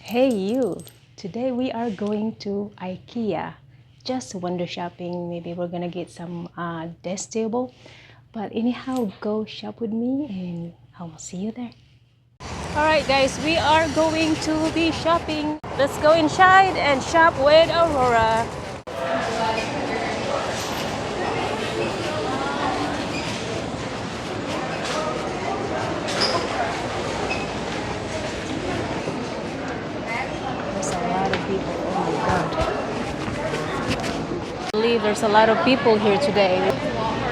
Hey you! Today we are going to IKEA. Just window shopping. Maybe we're gonna get some desk table. But anyhow, go shop with me and I'll see you there. Alright guys, we are going to be shopping. Let's go inside and shop with Aurora. There's a lot of people. Oh my god. I believe there's a lot of people here today.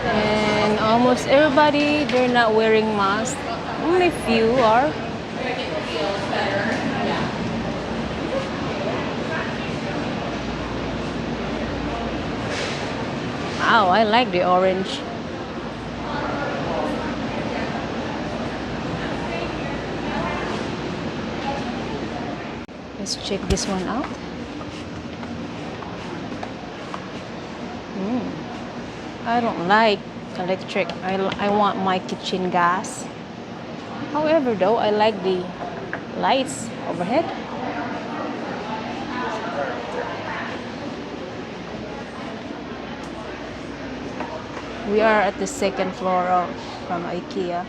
And almost everybody, they're not wearing masks. Only few are. Wow, I like the orange. Let's check this one out. I don't like electric. I want my kitchen gas. However, though, I like the lights overhead. We are at the second floor from IKEA.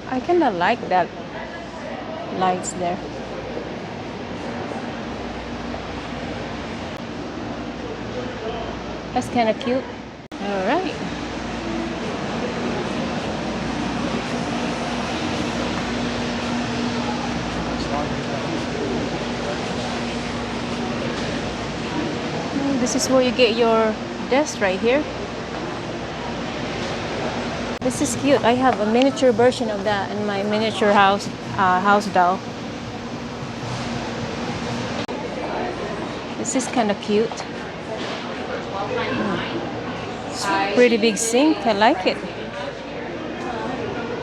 I kind of like that lights there. That's kind of cute. All right. This is where you get your desk right here. This is cute. I have a miniature version of that in my miniature house doll. This is kind of cute. It's a pretty big sink. I like it.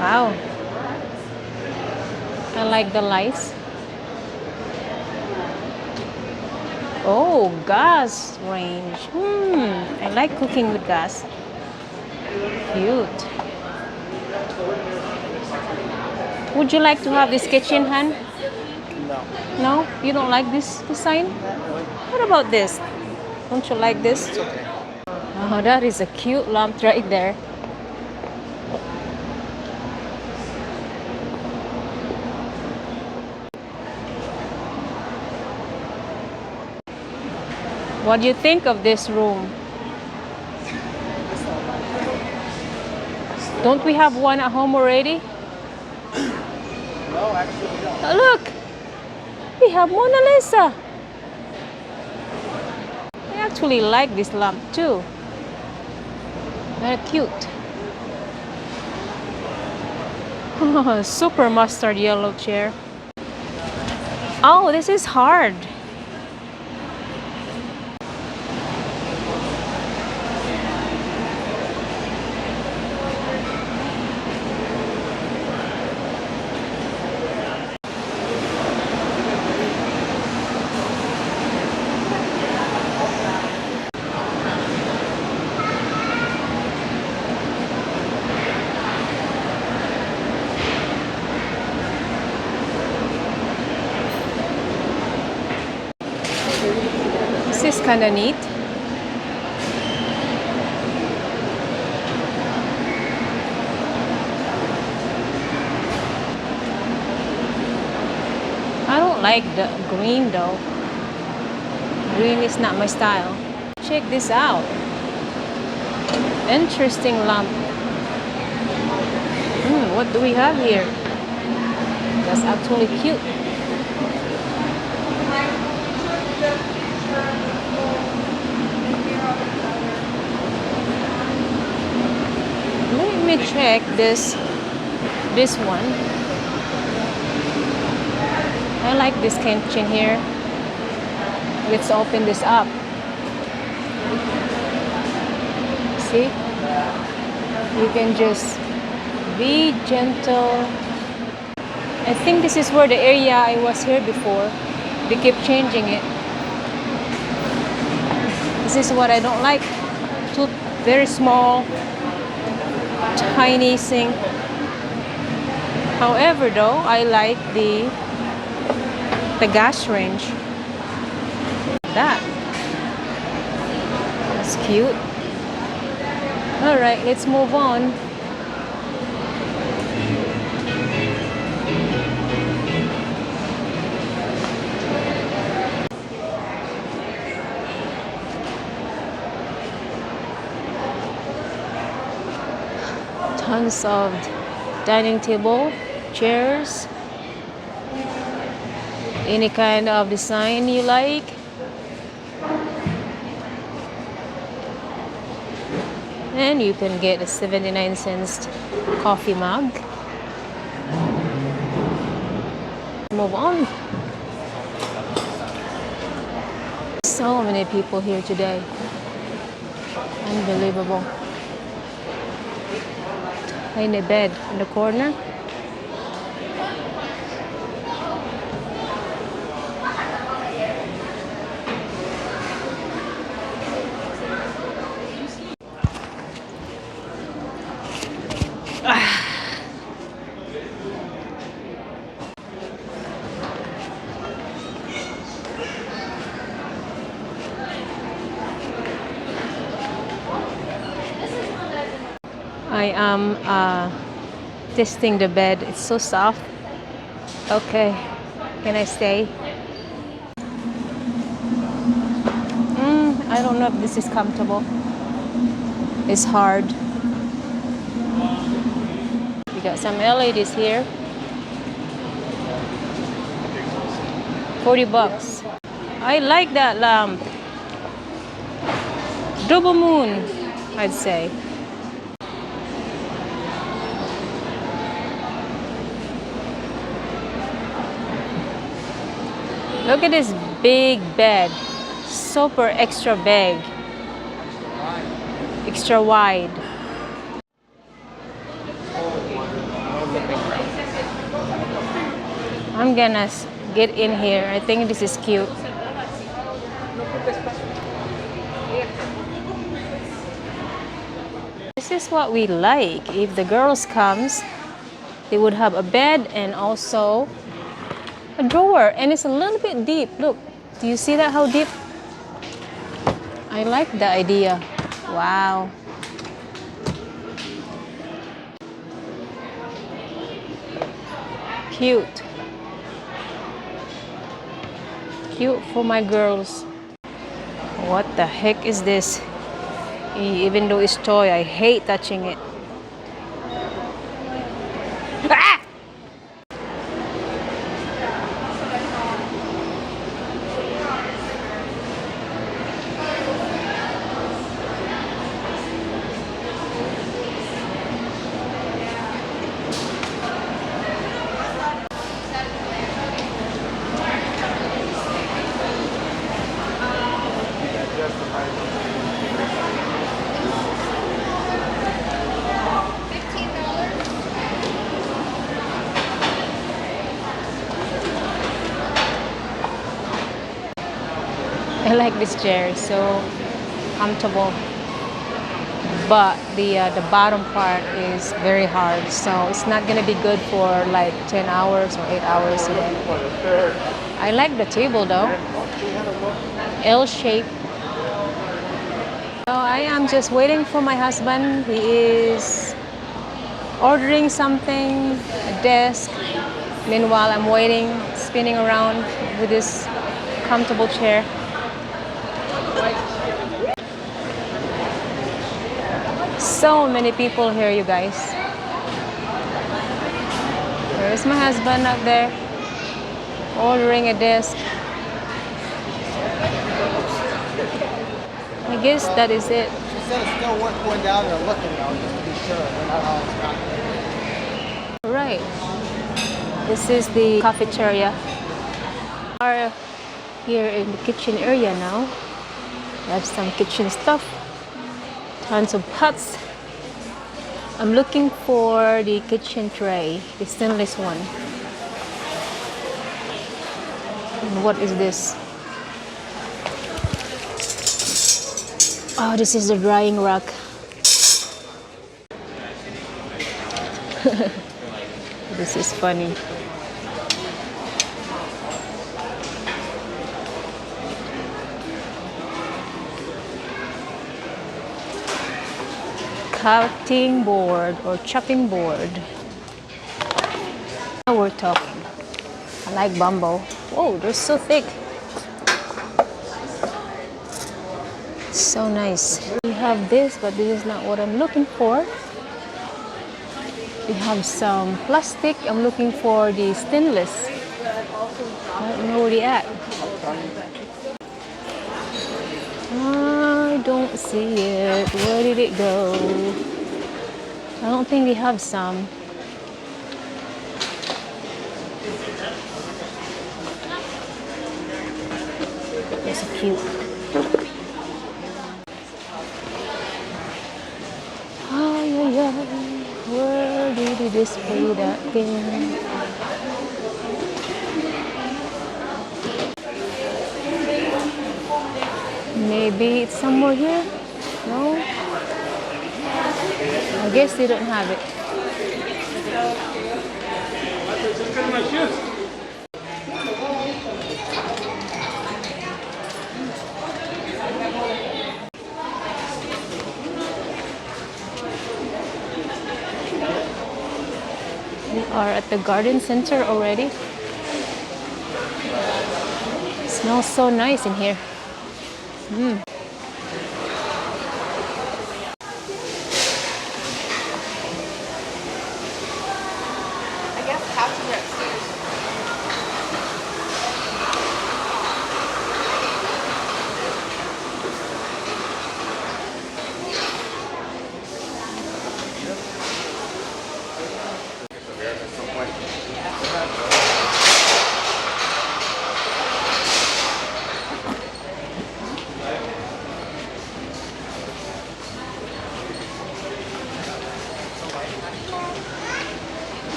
Wow. I like the lights. Oh, gas range. I like cooking with gas. Cute. Would you like to have this kitchen, Han? No. No? You don't like this design? What about this? Don't you like this? It's okay. Oh, that is a cute lamp right there. What do you think of this room? Don't we have one at home already? No, actually, we don't. Oh, look! We have Mona Lisa! I actually like this lamp too. Very cute. Super mustard yellow chair. Oh, this is hard. This is kind of neat. I don't like the green though. Green is not my style. Check this out. Interesting lamp. What do we have here? That's actually cute. Let me check this one. I like this kitchen here. Let's open this up. See? You can just be gentle. I think this is where the area I was here before. They keep changing it. This is what I don't like. Too very small, tiny sink. However, though, I like the like the gas range. That. That's cute. Alright, let's move on. Tons of dining table, chairs, any kind of design you like. And you can get a 79 cents coffee mug. Move on. So many people here today. Unbelievable. In a bed in the corner. I am testing the bed. It's so soft. Okay, can I stay? I don't know if this is comfortable. It's hard. We got some LEDs here. 40 bucks. I like that lamp. Double moon, I'd say. Look at this big bed. Super extra big. Extra wide. I'm gonna get in here. I think this is cute. This is what we like. If the girls comes, they would have a bed and also a drawer, and it's a little bit deep. Look, do you see that, how deep? I like the idea. Wow. Cute. Cute for my girls. What the heck is this? Even though it's toy, I hate touching it. Ah! I like this chair, so comfortable. But the bottom part is very hard, so it's not gonna be good for like 10 hours or 8 hours a day. I like the table though. L shape. So I am just waiting for my husband. He is ordering something, a desk. Meanwhile, I'm waiting, spinning around with this comfortable chair. So many people here, you guys. There's my husband up there ordering a desk. I guess that is it. She said it's still worth going down there and looking though, just to be sure. We're not all got. Right. This is the cafeteria. We are here in the kitchen area now. We have some kitchen stuff. Tons of pots. I'm looking for the kitchen tray, the stainless one. And what is this? Oh, this is the drying rack. This is funny. cutting board or chopping board. Now we're talking. I like bamboo. Whoa, they're so thick. So nice. We have this, but this is not what I'm looking for. We have some plastic. I'm looking for the stainless. I don't know where they at. I don't see it. Where did it go? I don't think they have some. That's so cute. Ay, ay, ay. Where did they display that thing? Maybe it's somewhere here? No? I guess they don't have it. We are at the garden center already. It smells so nice in here. I guess have to get upstairs.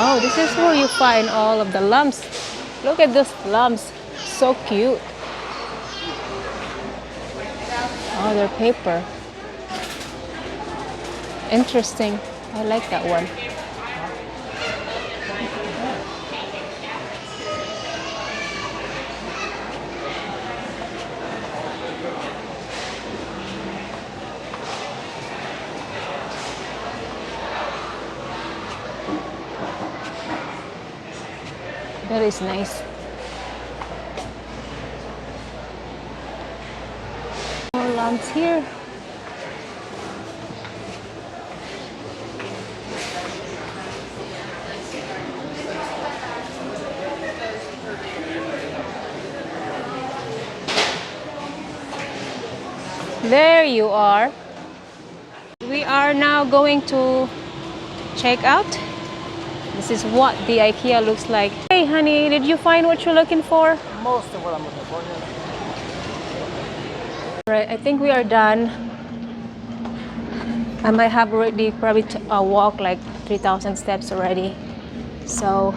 Oh, this is where you find all of the lumps. Look at those lumps. So cute. Oh, they're paper. Interesting. I like that one. That is nice. More lamps here. There you are. We are now going to check out. This is what the IKEA looks like. Hey honey, did you find what you're looking for? Most of what I'm looking for. Right, I think we are done. I might have already probably walked like 3,000 steps already. So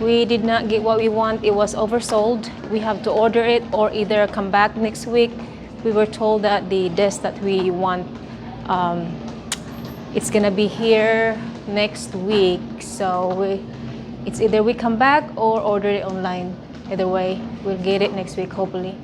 we did not get what we want. It was oversold. We have to order it or either come back next week. We were told that the desk that we want, it's gonna be here next week. So it's either we come back or order it online. Either way, we'll get it next week hopefully.